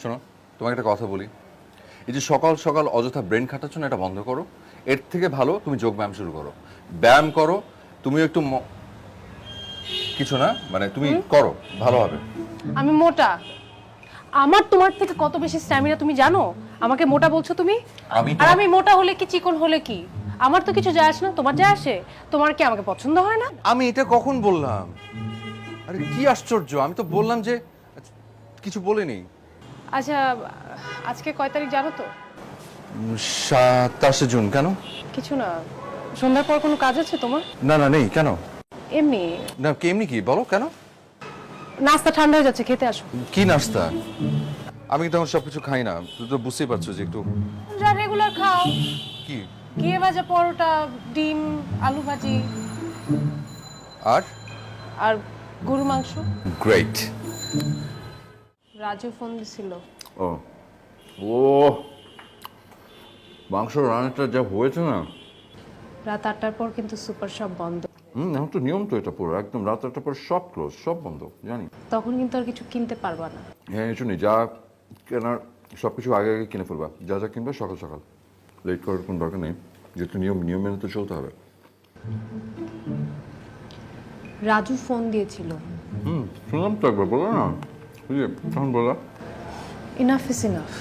শোনো, তোমাকে একটা কথা বলি। এই যে সকাল সকাল অযথা ব্রেন খাটাচ্ছ না, এটা বন্ধ করো। এর থেকে ভালো তুমি যোগ ব্যায়াম শুরু করো। ব্যায়াম করো, তুমি একটু কিছু না, মানে তুমি করো, ভালো হবে। আমি মোটা। আমার তোমার থেকে কত বেশি স্ট্যামিনা তুমি জানো? আমাকে মোটা বলছো তুমি? আর আমি মোটা হলে কি চিকন হলে কি, আমার তো কিছু যায় আসে না, তোমার যায় আসে? তোমার কি আমাকে পছন্দ হয় না? আমি এটা কখন বললাম? আরে কি আশ্চর্য, আমি তো বললাম যে কিছু বলিনি। আচ্ছা, আজকে কয় তারিখ জানো তো? 27 জুন। কেন? কিছু না, সন্ধ্যার পর কোনো কাজ আছে তোমার? না না, নেই। কেন? এমনি। না, কেমনি কি বলো, কেন? নাস্তা ঠান্ডা হয়ে যাচ্ছে, খেতে আসো। কি নাস্তা? আমি তখন সবকিছু খাই না, তুই তো বুঝতেই পারছো যে একটু। যা রেগুলার খাও। কি? ঘিয়ে ভাজা পরোটা, ডিম, আলু ভাজি আর আর গরু মাংস। গ্রেট। রাজু ফোন দিছিল। ও ও, মাংস রান্নাটা যা হয়েছে না। রাত 8টার পর কিন্তু সুপার শপ বন্ধ। এখন তো নিয়ম তো এটা পুরো একদম, রাত 8টার পর সব ক্লোজ, সব বন্ধ, জানি। তখন কিন্তু আর কিছু কিনতে পারবা না। হ্যাঁ, শুনি, যা কেনার সব কিছু আগে আগে কিনে ফেলবা, যা যা কিনবে সকাল সকাল। লেট করার কোনো দরকার নেই, যেহেতু নিয়ম মেনে তো চলতে হবে। রাজু ফোন দিয়েছিল। শুনলাম তো একবার, বলো না। বুঝলি, তখন বলা। Enough is enough.